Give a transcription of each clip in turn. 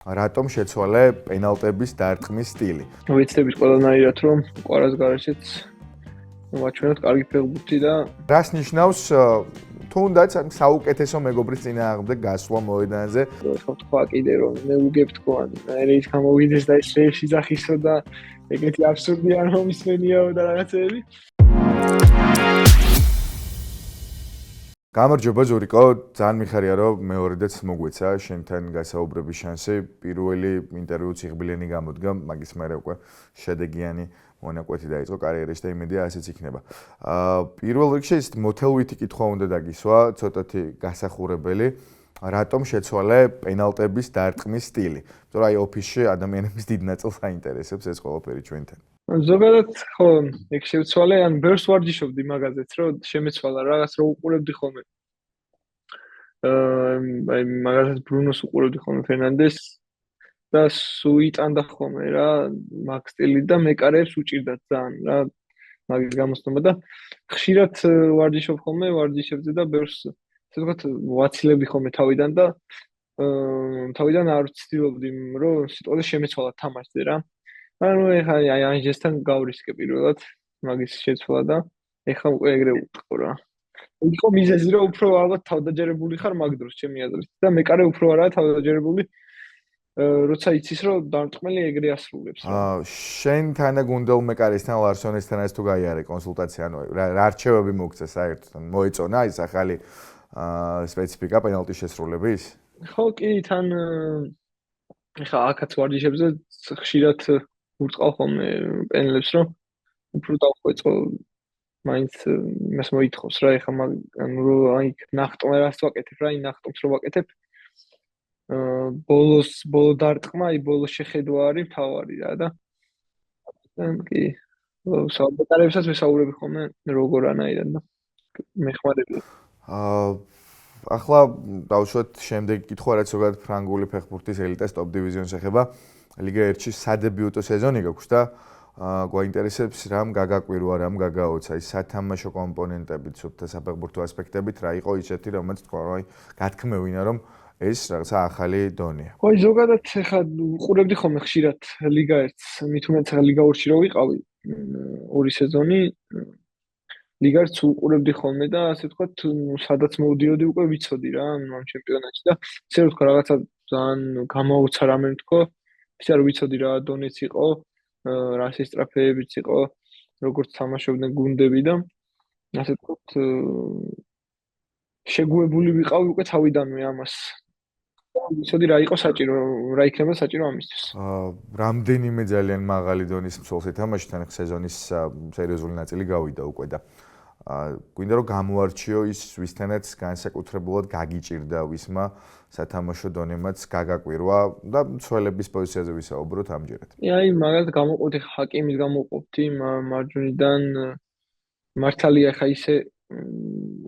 რატომ შეცვალე პენალტების დარტყმის სტილი? ვიცდებით ყველანაირად, რომ ყვარას გარეშეც ვაჩვენოთ კარგი ფეხბურთი და რას ნიშნავს თუნდაც საუკეთესო მეგობრის წინააღმდეგ გასვლა მოედანზე? ხო თქვა კიდე რომ მე უგებ თქვა, მე ის გამოვიდეს და ის რეში ზახისო და ეგეთი აბსურდი არ მომისმენიაო და რაღაცები. გამარჯობა ზურიკო, ძალიან მიხარია რომ მეორედაც მოგვეცა შენთან გასაუბრების შანსი. პირველი ინტერვიუ ციხბილენი გამოდგა, მაგის მერე უკვე შედეგიანი მონაკვეთი დაიწყო კარიერაში და იმედია ასეც იქნება. პირველ რიგში ის მოთელვითი კითხვა უნდა დაგისვა, ცოტათი გასახურებელი. რატომ შეცვალე პენალტების დარტყმის სტილი? იმიტომ რომ აი ოფისში ადამიანების დიდ ნაწილს აინტერესებს ეს ყველაფერი ჩვენთან. ზოგადად ხო, ეგ შევცვალე, ან ბევრს ვარჯიშობდი მაგაზეც, რომ შემეცვალა რაღაც რო უყურებდი ხოლმე. აი მაგაზეც ბრუნოს უყურებდი ხოლმე ფერნანდეს და სუიტანდა ხოლმე რა მაგ სტილი და მეკარეებს უჭირდა ძალიან რა მაგის გამოსტობა და ხშირად ვარჯიშობ ხოლმე ვარჯიშებზე და ბევრს ასე ვთქვათ ვაცილებდი ხოლმე თავიდან და თავიდან არ ვცდილობდი რომ სიტყვაზე შემეცვალა თამაშზე რა ანუ ეხლა აი ანჟესთან გავრისკე პირველად მაგის შეცვლა და ეხლა უკვე ეგრე ვუტყო რა იყო მიზეზი რომ უფრო ალბათ თავდაჯერებული ხარ მაგ დროს ჩემი აზრით და მეკარე უფრო არაა თავდაჯერებული როცა იცის რომ დამტყმელი ეგრე ასრულებს რა. შენ თანაგუნდელ მეკარესთან ლარსონესთანაც თუ გაიარე კონსულტაცია, ანუ რა რჩევები მოგწე საერთოდ? მოეწონა ის ახალი სპეციფიკა პენალტის შესრულების? ხო, კი, თან ეხა აქაც ვარჯიშებზე ხშირად ვურწყავ ხოლმე პენელებს, რომ უფრო დავხვეწო მაინც იმას მოითხოვს რა, ეხა ანუ აი ნახტომერას ვაკეთებ რა, აი ნახტომს რო ვაკეთებ ბოლო დარტყმა, აი ბოლოს შეხედვა არის თავარი რა და კი საუბარებსაც ვესაუბრები ხოლმე როგორანაირად და მეხმარებია. ახლა დავუშვათ შემდეგი კითხვა, რაც ზოგადად ფრანგული ფეხბურთის ელიტას ტოპ დივიზიონს ეხება. ლიგა 1-ში სადებიუტო სეზონი გაქვს და გვაინტერესებს რამ გაგაკვირვა, რამ გაგაოცა ის სათამაშო კომპონენტებით, სუფთა საფეხბურთო ასპექტებით, რა იყო ისეთი, რომელიც თქვა, რომ აი გათქმევინა, რომ ეს რაღაცა ახალი დონეა. ხო, ზოგადად ეხლა უყურებდი ხოლმე ხშირად ლიგა 1-ს, მით უმეტეს ეხლა ლიგა 2-ში რო ვიყავი ორი სეზონი ლიგა 1-ს უყურებდი ხოლმე და ასე ვთქვათ, სადაც მოვდიოდი უკვე ვიცოდი რა, ამ ჩემპიონატში და ესე ვთქვა რაღაცა ძალიან გამოუცა რამე ვთქვა, ისე რომ ვიცოდი რა დონეც იყო, რა სისტრაფეებიც იყო, როგორც თამაშობდნენ გუნდები და ასე ვთქვათ, შეგუებული ვიყავი უკვე თავიდანვე ამას. ვიცოდი რა იყო საჭირო, რა იქნება საჭირო ამისთვის. რამდენიმე ძალიან მაღალი დონის მსვლელს ეთამაშთან სეზონის სერიოზული ნაწილი გავიდა უკვე და გვინდა რომ გამოარჩიო ის ვისთანაც განსაკუთრებულად გაგიჭირდა ვისმა სათამაშო დონემაც გაგაკვირვა და მცველების პოზიციაზე ვისაუბროთ ამჯერად. აი მაგალითად გამოყვეთ ჰაკიმის გამოყვეთი მარჯვნიდან მართალია ხა ისე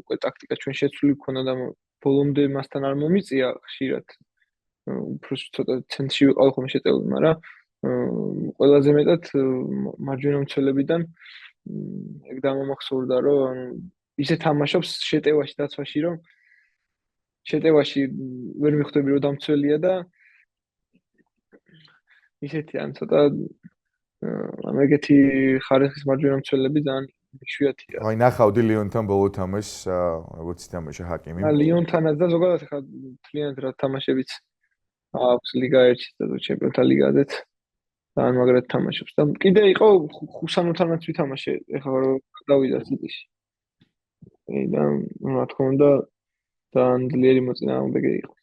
უკვე ტაქტიკა ჩვენ შეცვლილი გქონდა და ბოლომდე მასთან არ მომიწია ხშირად უფრო ცოტა ცენტრში ვიყავ ხოლმე შეწეული, მაგრამ ყველაზე მეტად მარჯვენა მცველებიდან ეგ დამამახსოვრდა რომ ანუ ისე თამაშობს შეტევაში დაცვაში რომ შეტევაში ვერ მიხვდები რომ დამცველია და ისეთი ან ცოტა ეგეთი ხარისხის მარჯვენა მცველები ძალიან იშვიათია. აი ნახავდი ლიონთან ბოლო თამაშს, როგორც ითამაშა ჰაკიმი. ლიონთანაც და ზოგადად ხა თლიანად რა თამაშებიც აქვს ლიგა 1-ში და ჩემპიონთა ლიგაზეც ძალიან მაგრად თამაშობს და კიდე იყო ხუსანოთანაც ვითამაშე ეხლა რომ დავიდა სიტიში. და რა თქმა უნდა ძალიან ძლიერი მოწინააღმდეგე იყო.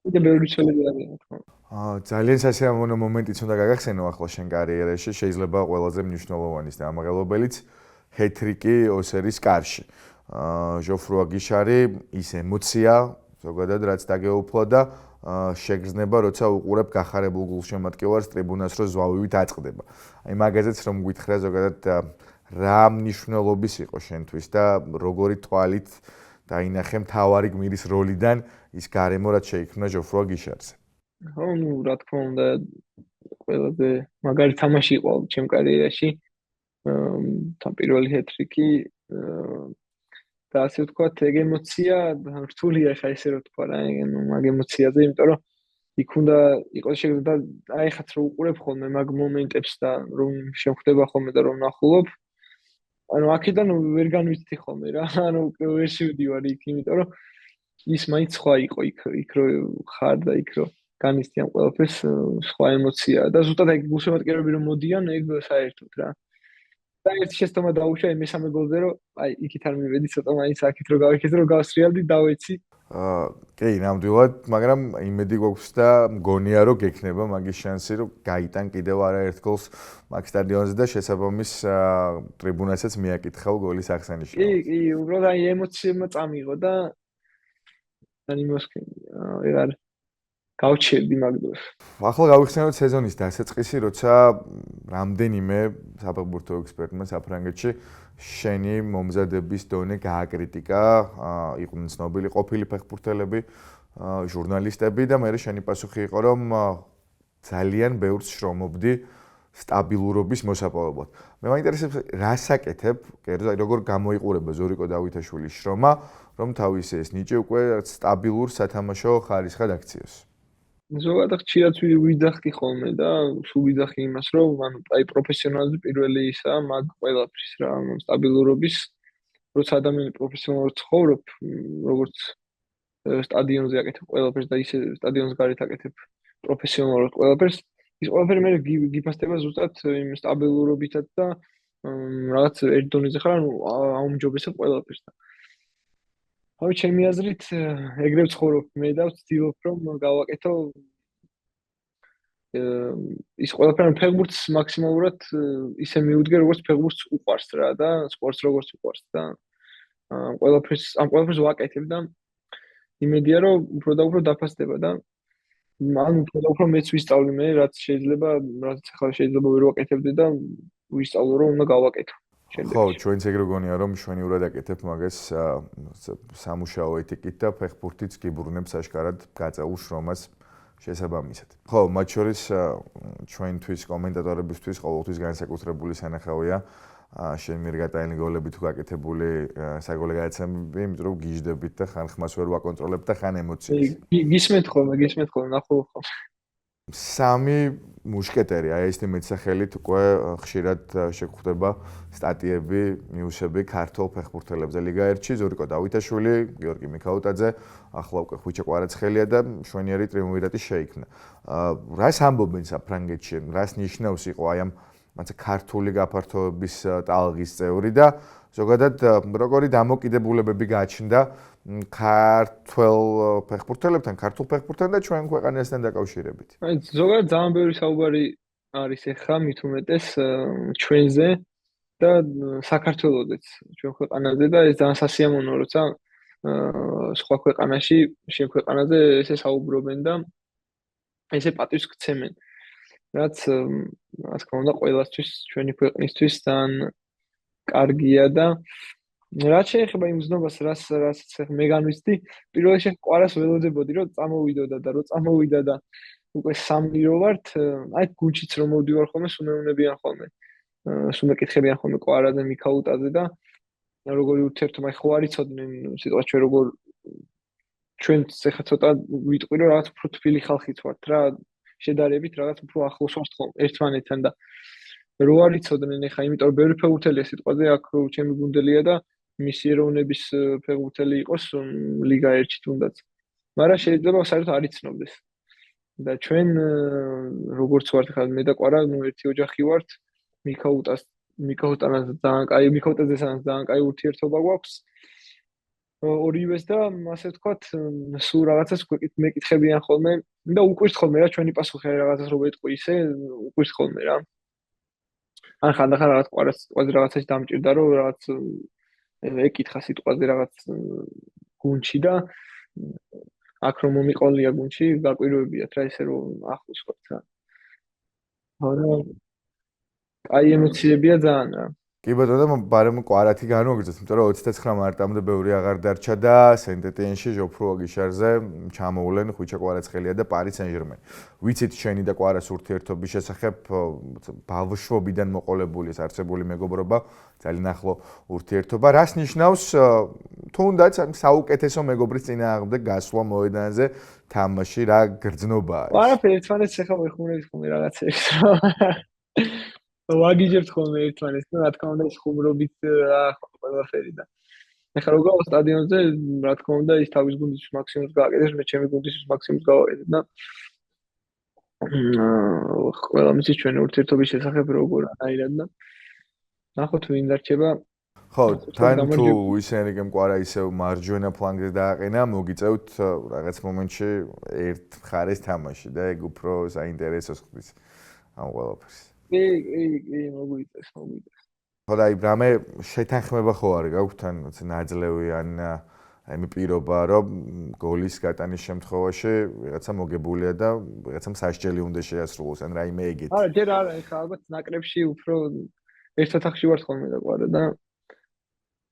კიდე ბევრი ცვლილება არის რა თქმა უნდა. ძალიან სასიამოვნო მომენტიც უნდა გაგახსენო ახლა შენ კარიერაში, შეიძლება ყველაზე მნიშვნელოვანის და ამაღელობელიც ჰეტრიკი ოსერის კარში. ჟოფრუა გიშარი ის ემოცია, ზოგადად რაც დაგეუფლა და შეგრძნება, როცა უყურებ გახარებულ გულშემატკივარს ტრიბუნას, რომ ზვავივით აწყდება. აი მაგაზეც რომ გითხრა ზოგადად რა მნიშვნელობის იყო შენთვის და როგორი თვალით დაინახე მთავარი გმირის როლიდან ის გარემო რაც შეიქმნა ჟოფრუა გიშარზე. ხო, რა თქმა უნდა, ყველაზე მაგარი თამაში იყო ჩემ კარიერაში. პირველი ჰეტრიკი და ასე ვთქვათ, ეგ ემოცია რთულია ხა ესე რომ თქვა რა, მაგ ემოციაზე, იმიტომ რომ იქ უნდა იყოს შეგდა აი ხაც რო უყურებ ხოლმე მაგ მომენტებს და რომ შეხვდება ხოლმე და რომ ნახულობ ანუ აქედან ვერ განვიცდი ხოლმე რა ანუ ვერ შევდივარ იქ იმიტომ რომ ის მაინც სხვა იყო იქ რო ხარ და იქ რო განიცდი ამ ყველაფერს სხვა ემოციაა და ზუსტად ეგ გულშემატკივრები რომ მოდიან ეგ საერთოდ რა და ერთი შეცდომა დაუშვა იმ მესამე გოლზე რომ აი იქით არ მივედი ცოტა მაინც აქეთ რო გავიქეზე რომ გავსრიალდი დავეცი კი, ნამდვილად, მაგრამ იმედი გვაქვს და მგონია რომ გექნება მაგის შანსი რომ გაიტან კიდევ არაერთ გოლს მაგ სტადიონზე და შესაბამის ტრიბუნასაც მიაკითხავ გოლის აღსანიშნავად. კი, უბრალოდ აი ემოციებმა წამიღო და იმას ეგ არ გავჩერდი მაგ დროს. ახლა გავიხსენოთ სეზონის დასაწყისი, როცა რამდენიმე საფეხბურთო ექსპერტმა საფრანგეთში შენი მომზადების დონე გააკრიტიკა, იყვნენ ცნობილი ყოფილი ფეხბურთელები, ჟურნალისტები და მე შენი პასუხი იყო, რომ ძალიან ბევრს შრომობდი სტაბილურობის მოსაპოვებლად. მე მაინტერესებს რა საკეთებ, როგორ გამოიყურება ზორიკო დავითაშვილის შრომა, რომ თავისი ეს ნიჭი უკვე სტაბილურ სათამაშო ხარისხად აქციოს. ზოგადად ხშირად ვიძახდი ხოლმე და სულ ვიძახი იმას, რომ ანუ აი პროფესიონალიზმი პირველი ისაა მაგ ყველაფრის რა, სტაბილურობის, როცა ადამიანი პროფესიონალურად ცხოვრობ, როგორც სტადიონზე აკეთებ ყველაფერს და ისე სტადიონის გარეთ აკეთებ პროფესიონალურად ყველაფერს, ის ყველაფერი მე გიფასდება ზუსტად იმ სტაბილურობითაც და რაღაც ერთ დონეზე ხარ, ანუ აუმჯობესებ ყველაფერს და ავი ჩემი აზრით ეგრევე ცხოვრობ მე და ვცდილობ რომ გავაკეთო ის ყველაფერი ფეხბურთს მაქსიმალურად ისე მივუდგე როგორც ფეხბურთს უყვარს რა და სპორტს როგორც უყვარს და ამ ყველაფერს ვაკეთებ და იმედია რომ უფრო და უფრო დაფასდება და ანუ უფრო და უფრო მეც ვისწავლი მე რაც შეიძლება რაც ახლა შეიძლება ვერ ვაკეთებდი და ვისწავლო რომ უნდა გავაკეთო ხო, ჩვენც ეგრე გონია რომ შვენიურად აკეთებ მაგას სამუშაო ეთიკით და ფეხბურთიც გიბრუნებს აშკარად გაწეულ შრომას შესაბამისად. ხო, მათ შორის ჩვენთვის კომენტატორებისთვის ყოველთვის განსაკუთრებული სანახავია შენ მიერ გატანილი გოლები თუ გაკეთებული საგოლე გადაცემები, იმიტომ რომ გიждდებით და ხან ხმას ვერ ვაკონტროლებთ და ხან ემოციებს. გისმენთ ხოლმე, ნახულობ ხოლმე. სამი მუშკეტერი, აი ეს მეტსახელით უკვე ხშირად შეგხვდება სტატიები, ნიუსები ქართულ ფეხბურთელებზე. ლიგა 1-ში ზორიკო დავითაშვილი, გიორგი მიქაუტაძე, ახლა უკვე ხვიჩა კვარაცხელია და მშვენიერი ტრიუმვირატი შეიქმნა. რას ამბობენ საფრანგეთში? რას ნიშნავს იყო აი ამ მაცა ქართული გაფართოების ტალღის წევრი და ზოგადად როგორი დამოკიდებულებები გააჩნდა ქართულ ფეხბურთელებთან, ქართულ ფეხბურთთან და ჩვენ ქვეყანასთან დაკავშირებით. აი ზოგადად ძალიან ბევრი საუბარი არის ახლა მით უმეტეს ჩვენზე და საქართველოსზეც, ჩვენ ქვეყანაზე და ეს ძალიან სასიამოვნოა, როცა სხვა ქვეყანაში, შენ ქვეყანაზე ესე საუბრობენ და ესე პატივს გცემენ. რაც რა თქმა უნდა ყველასთვის ჩვენი ქვეყნისთვის ძალიან კარგია და რაც შეეხება იმ ზნობას, რასაც მე განვიცდი, პირველ რიგში ყვარას ველოდებოდი, რომ წამოვიდოდა და რომ წამოვიდა და უკვე სამი რო ვართ, აი გუჩიც რომ მოვდივარ ხოლმე, სუმეუნებიან ხოლმე. სუმეკითხებიან ხოლმე ყვარაზე, მიქაუტაზე და როგორი ურთიერთობა, ხო არ იცოდნენ სიტყვა ჩვენ როგორ ჩვენც ახლა ცოტა ვიტყვი რომ რაღაც უფრო თბილი ხალხიც ვართ რა, შედარებით რაღაც უფრო ახლოს ვართ ხოლმე ერთმანეთთან და რო არ იცოდნენ ახლა, იმიტომ რომ ბევრი ფეხბურთელია სიტყვაზე, აქ ჩემი გუნდელია და მისი ეროვნების ფეხბურთელი იყოს ლიგა 1-ში თუნდაც. მაგრამ შეიძლება საერთოდ არ იცნობდეს. და ჩვენ როგორც ვართ ხალ მე და ყვარა, ერთი ოჯახი ვართ. მიქაუტანას ძალიან კაი, მიქაუტაძესთან ძალიან კაი ურთიერთობა გვაქვს. ორივეს და ასე ვთქვათ, სულ რაღაცას მეკითხებიან ხოლმე და უკვირთ ხოლმე რა ჩვენი პასუხი არის რაღაცას რო ვეტყვი ისე, უკვირთ ხოლმე რა. ან ხანდახან რაღაც ყვარას რაღაცაში დამჭირდა რომ რაღაც ეკითხა სიტყვაზე რაღაც გუნჩი და აქ რომ მომიყოლია გუნჩი, გაკვირვებიათ რა ესე რომ ახლოს ვართ რა. არა, აი ემოციებია ძალიან რა. კი ბატონო, ბარემ კვარათი განვაგრძელოთ, იმიტომ რომ 29 მარტამდე ბევრი აღარ დარჩა და სენტ-ეტიენში ჟოფრუა გიშარზე ჩამოვლენ ხვიჩა კვარაცხელია და პარი სენ-ჟერმენი. ვიცით შენი და კვარას ურთიერთობის შესახებ ბავშვობიდან მოყოლებული არსებული მეგობრობა, ძალიან ახლო ურთიერთობა. რას ნიშნავს თუნდაც საუკეთესო მეგობრის წინააღმდეგ გასვლა მოედანზე თამაში, რა გრძნობაა ეს? არაფერი, ერთმანეთს ახლა ვეხმარებით ხოლმე რაღაცებს, რომ ვაგიჟებთ ხოლმე ერთმანეთს, რა თქმა უნდა, ის ხუმრობით ყველაფერი და ახლა რო გავა სტადიონზე, რა თქმა უნდა, ის თავის გუნდის მაქსიმუმს გააკეთებს, მე ჩემი გუნდის მაქსიმუმს გავაკეთებ და ყველა მის ჩვენი ურთიერთობის შესახებ როგორ და ნახოთ ვინ დარჩება. ხო, თან თუ ისენიგემ კვარა ისევ მარჯვენა ფლანგზე დააყენა, მოგიწევთ რაღაც მომენტში ერთ მხარეს თამაში და ეგ უფრო საინტერესოს ხდის ამ ყველაფერს. კი, მოგვიწევს. ხო და აი რამე შეთანხმება ხო არის გაქვთ თან ნაძლევი ან აი პირობა რომ გოლის გატანის შემთხვევაში ვიღაცა მოგებულია და ვიღაცამ სასჯელი უნდა შეასრულოს ან რაიმე ეგეთი. არა, ჯერ არა, ეხლა ალბათ ნაკრებში უფრო ერთ ოთახში ვართ ხოლმე და კვარა და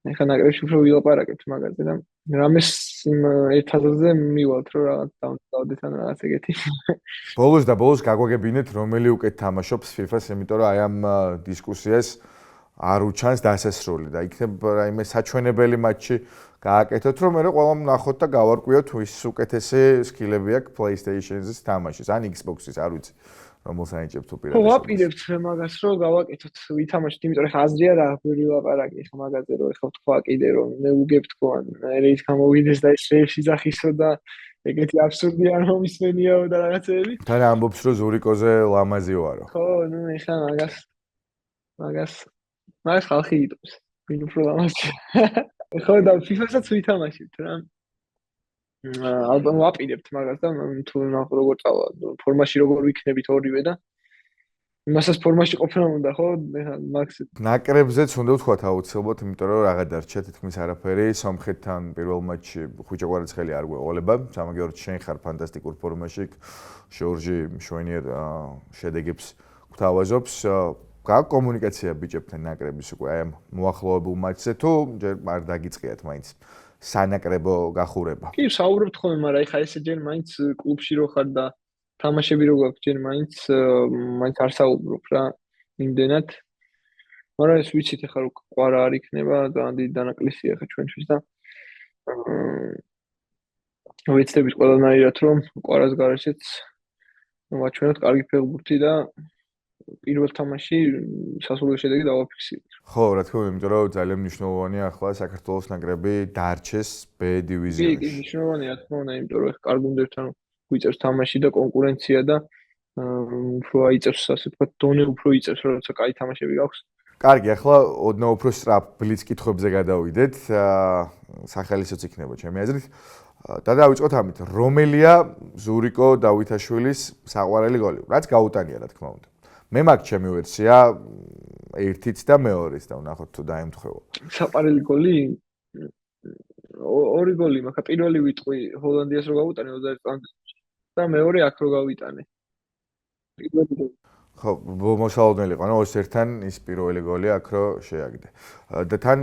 ეხლა ნაკრებში უფრო ვილაპარაკებთ მაგაზე და რამეს ერთ აზრზე მივალთ რომ რაღაც დავდეთ ან რაღაც ეგეთი. ბოლოს გაგვაგებინეთ რომელი უკეთ თამაშობს FIFA-ს, იმიტომ რომ აი ამ დისკუსიას არ უჩანს დასასრული და იქნებ რაიმე საჩვენებელი მატჩი გააკეთოთ, რომ მე ყველამ ნახოთ და გავარკვიოთ ვის უკეთესი სკილები აქვს PlayStation-ზე თამაშის ან Xbox-ის, არ ვიცი, რომელს აიჭებთ უპირატესობას. ხო, ვაპირებთ მაგას რომ გავაკეთოთ, ვითამაშოთ, იმიტომ რომ ეხლა აზრი არა ბევრი ვილაპარაკი ეხლა მაგაზე რომ ეხლა თქვა კიდე რომ ნეუგებ თქო ან ეს გამოვიდეს და ეს რეებში ზახისო და ეგეთი აბსურდი არ მომისმენიაო და რაღაცები. თან ამბობს რომ ზურიკოზე ლამაზი ვარო. ხო, ნუ ეხლა მაგას ხალხი იტყვის. ვინ უფრო ლამაზია. ხო და FIFA-საც ვითამაშებთ რა. ალბათ ვაპირებთ მაგას და თუ ნახო როგორ წავა, ფორმაში როგორ ვიქნებით ორივე და იმასაც ფორმაში ყოფნა უნდა ხო? მაქს ნაკრებზეც უნდა ვთქვათ აუცილებლად, იმიტომ რომ რაღა დარჩა თითქმის არაფერი, სომხეთთან პირველ მატჩში ხვიჩა კვარაცხელი არ გვეყოლება, სამაგიეროდ შენ ხარ ფანტასტიკურ ფორმაში, ჟორჟი მშვენიერ შედეგებს გვთავაზობს. გაქვს კომუნიკაცია ბიჭებთან ნაკრების უკვე აი ამ მოახლოებულ მატჩზე თუ ჯერ არ დაგიწყიათ მაინც სანაკრებო გახურება? კი, საუბრობთ ხოლმე, მაგრამ ეხა ესე ჯერ მაინც კლუბში რო ხარ და თამაშები რო გაქვს, ჯერ მაინც არ საუბრობ რა იმდენად. მაგრამ ეს ვიცით ეხა რო ყვარა არ იქნება, ძალიან დიდი დანაკლისია ეხა ჩვენთვის და ვიცდებით ყველანაირად რომ ყვარას გარეშეც ვაჩვენოთ კარგი ფეხბურთი და პირველ თამაში სასურველი შედეგი დავაფიქსირეთ. ხო, რა თქმა უნდა, იმიტომ რომ ძალიან მნიშვნელოვანია ახლა საქართველოს ნაკრები დარჩეს B დივიზიონში. კი, მნიშვნელოვანია, რა თქმა უნდა, იმიტომ რომ ეხლა კარგ გუნდებთან გვიწევს თამაში და კონკურენცია და უფრო აიწევს, ასე ვთქვათ, დონე უფრო იწევს, როცა კაი თამაშები გაქვს. კარგი, ახლა ოდნავ უფრო სწრაფ ბლიც კითხვებზე გადავიდეთ. სახელისოც იქნება ჩემი აზრით. და დავიწყოთ ამით, რომელია ზურიკო დავითაშვილის საყვარელი გოლი? რაც გაუტანია, რა თქმა უნდა. მე მაქვს ჩემი ვერსია ერთიც და მეორეც და ვნახოთ თუ დაემთხევა. საყვარელი გოლი? ორი გოლი მაქვს. პირველი ვიტყვი ჰოლანდიას რო გავუტანე 21 წლამდე და მეორე აქ რო გავიტანე. პირველი გოლი. ხო, მოსალოდნელი იყო, ანუ ერთთან ის პირველი გოლი აქ რო შეაგდე. და თან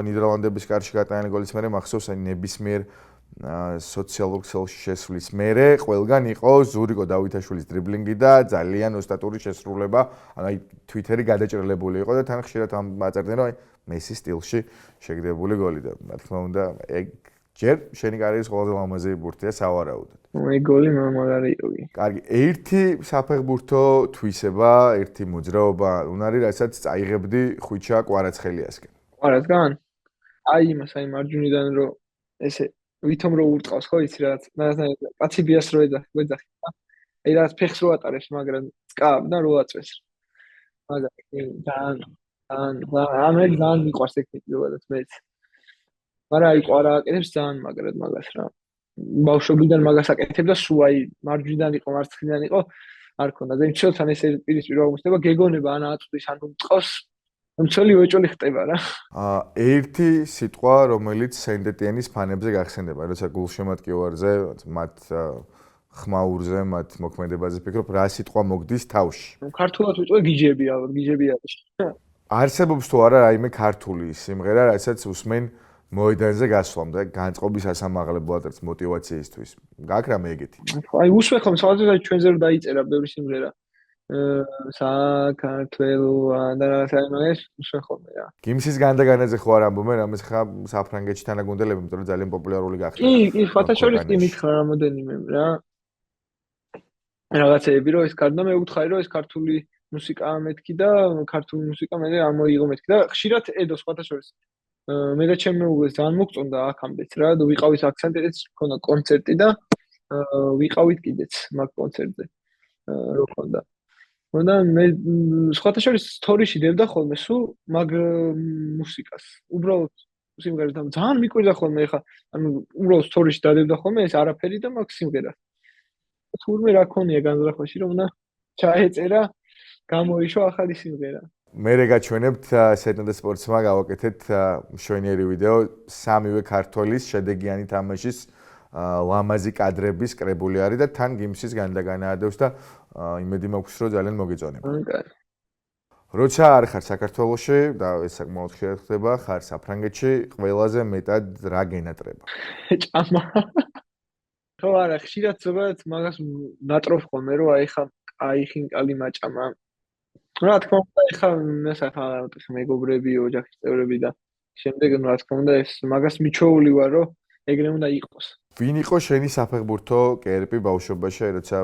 ნიდერლანდების კარში გატანილი გოლის მერე მახსოვს აი ნებისმიერ სოციალურ ქსელში შესვლის მერე ყველგან იყო ზურიკო დავითაშვილის დრიბლინგი და ძალიან ოსტატური შესრულება, ანუ აი Twitter-ი გადაჭრილებული იყო და თან ხშირად ამ აწერდნენ რომ აი მესის სტილში შეგდებული გოლი და რა თქმა უნდა ეგ ჯერ შენი კარიერის ყველაზე ლამაზი ბურთია სავარაუდოდ. ეგ გოლი მაგარი იყო. კარგი, ერთი საფეხბურთო თვისება, ერთი მოძრაობა უნარი, რასაც წაიღებდი ხვიჩა კვარაცხელიასკენ. კვარასგან? აი იმას, აი მარჯვნიდან რომ ესე ვითომ რო ურტყავს ხო იცი რაღაც პაციბიას რო ეძახი და აი რაღაც ფეხს რო ატარებს მაგრამ სკაბ და რო აწვეს მაგარი ძალიან მიყვარს ტექნიკურად მეც მაგრამ აი ყვარა აკეთებს ძალიან მაგრად მაგას რა ბავშვობიდან მაგას აკეთებ და სულ აი მარჯვნიდან იყო მარცხნიდან იყო არ ქონდა და იმჩელთან ესე პირისპირ აღმოჩნდება გეგონება ან აწვდის ან ურტყავს მცელი უეჭველი ხტება რა. ერთი სიტყვა, რომელიც სენტ-ეტიენის ფანებზე გახსენდება, როცა გულშემატკივარზე, მათ ხმაურზე, მათ მოქმედებაზე ფიქრობ, რა სიტყვა მოგდის თავში? ქართულად ვიტყვი გიჯები ალბათ, გიჯები არის. არსებობს თუ არა რაიმე ქართული სიმღერა, რასაც უსმენ მოედანზე გასვლამდე, განწყობის ასამაღლებლად, რაც мотиваციისთვის. გაქვს რამე ეგეთი? აი უსმენ ხომ სხვადასხვა ჩვენზე რომ დაიწერა ბევრი სიმღერა. საქართველო და რაღაცა უსმენ ხოლმე რა. გიმსის განდაგანაზე ხო არ ამბობენ, რამეს ხა საფრანგეთში თანაგუნდელები, იმიტომ რომ ძალიან პოპულარული გახდა. კი, სხვათა შორის კი მითხრა რამოდენიმე რა. რაღაცეები რომ ეს გარდა მე ვუთხარი რომ ეს ქართული მუსიკა მეთქი და ქართული მუსიკა მე არ მოიღო მეთქი და ხშირად ედო სხვათა შორის მე და ჩემი მეუღლეს ძალიან მოგწონდა აქამდეც რა და ვიყავით აქცენტიც ქონდა კონცერტი და ვიყავით კიდეც მაგ კონცერტზე რო ქონდა და მე სხვათა შორის სტორიში დევდა ხოლმე სულ მაგ მუსიკას უბრალოდ სიმღერას და ძალიან მიკვირდა ხოლმე ხა ანუ უბრალოდ სტორიში დადევდა ხოლმე ეს არაფერი და მაგ სიმღერას თურმე რა ქონია განზრახვაში რომ უნდა ჩაეწერა გამოიშვა ახალი სიმღერა. მე გაჩვენებთ სეტნდა სპორტსმა გავაკეთეთ მშვენიერი ვიდეო სამივე ქართველის შედეგიანი თამაშის ლამაზი კადრების კრებული არის და თან გიმსის განდაგანაადევს და იმედი მაქვს რომ ძალიან მოგეწონება. როცა არ ხარ საქართველოში და ეს საკმაოდ ხშირად ხდება, ხარ საფრანგეთში, ყველაზე მეტად რა გენატრება? ჭამა. ხო არა, ხშირად ზოგადად მაგას ნატრობ ხოლმე რომ აი ხა აი ხინკალი მაჭამა. რა თქმა უნდა, ეხლა მე მეგობრები, ოჯახის წევრები და შემდეგ რა თქმა უნდა ეს მაგას მიჩვეული ვარ, რომ ეგრე უნდა იყოს. ვინ იყო შენი საფეხბურთო კერპი ბავშვობაში, როცა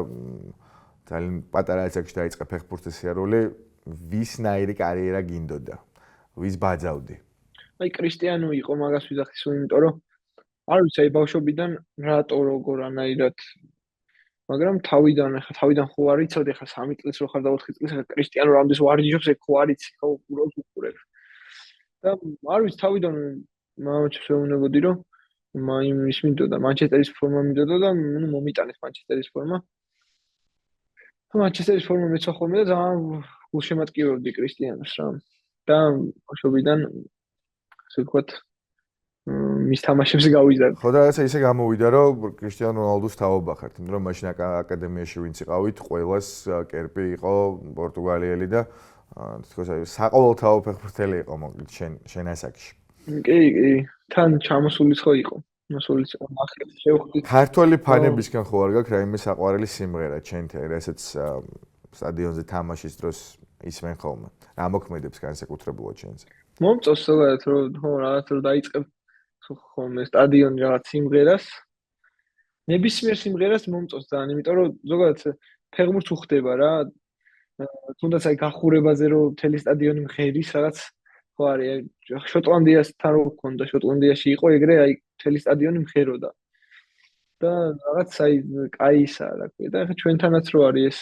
ძალიან პატარა ასაკში დაიწყე ფეხბურთის სიარული, ვისნაირი კარიერა გინდოდა? ვის ბაძავდი? აი კრისტიანო იყო მაგას ვიძახი სულ, იმიტომ რომ არ ვიცი აი ბავშვობიდან რატო როგორანაირად მაგრამ თავიდან ხო არ იცოდი ხა 3 წელს რო ხარ და 4 წელს ხა კრისტიანო რამდენს ვარჯიშობს ეგ ხო არ იცი ხო უბრალოდ უყურებ და არ ვიცი თავიდან მამაჩემს ვეუბნებოდი რომ ის მინდოდა მანჩესტერის ფორმა მინდოდა და ნუ მომიტანეს მანჩესტერის ფორმა მანჩესტერის ფორმა მეცვა ხოლმე და ძალიან გულშემატკივრებდი კრისტიანოს რა და ბავშვობიდან ასე ვთქვათ მის თამაშებს გავიზარდე. ხო და რაღაცა ისე გამოვიდა, რომ კრისტიანო რონალდუს თაობა ხართ, იმიტომ რომ მაშინ აკადემიაში ვინც იყავით, ყველას კერპი იყო პორტუგალიელი და თქოს აი საყოველთაო ფეხბურთელი იყო მოკლედ შენ ასაკში. კი, თან ჩამოსულიც ხო იყო. მოსულიც ახლა შევხვდით. ქართველი ფანებისგან ხო არ გაქვს რაიმე საყვარელი სიმღერა ჩემთან, რასაც სტადიონზე თამაშის დროს ისმენ ხოლმე. რა მოქმედებს განსაკუთრებულად შენზე? მომწონს ზოგადად რომ ხო რაღაც რომ დაიწყებ ხოლმე სტადიონი რაღაც სიმღერას ნებისმიერ სიმღერას მომწონს ძალიან იმიტომ რომ ზოგადად ფეხბურთს უხდება რა თუნდაც აი გახურებაზე რომ მთელი სტადიონი მღერის რაღაც ხო არის შოტლანდიასთან რო გქონდა შოტლანდიაში იყო ეგრე აი მთელი სტადიონი მღეროდა და რაღაც აი კაისა რა ქვია და ახლა ჩვენთანაც რო არის ეს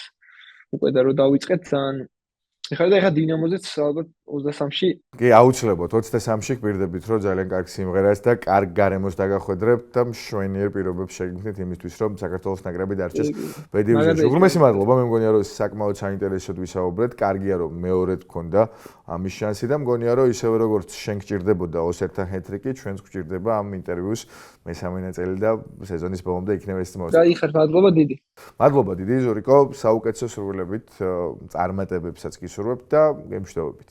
უკვე და რო დავიწყეთ ძალიან ეხლა დინამოზეც ალბათ 23-ში. კი, აუცილებლად 23-ში გვირდებით, რომ ძალიან კარგი სიმღერას და კარგ გარემოს დაგახვედრებთ და მშვენიერ პირობებს შეგქმნით იმისთვის, რომ საქართველოს ნაკრები დარჩეს ბედივიზიონში. უღრმესი მადლობა, მე მგონია, რომ საკმაოდ საინტერესოდ ვისაუბრეთ. კარგია, რომ მეორედ გქონდა ამის შანსი და მგონია, რომ ისევე როგორც შენ გჭირდებოდა ოსერთა ჰეტრიკი, ჩვენც გჭირდება ამ ინტერვიუს მესამე ნაწილი და სეზონის ბოლომდე იქნება ეს მოწესრიგება. დაიხარ, მადლობა დიდი. მადლობა დიდი ზურიკო, საუკეთესო სურვილებით წარმატებებსაც გისურვებთ და გემშვიდობებით.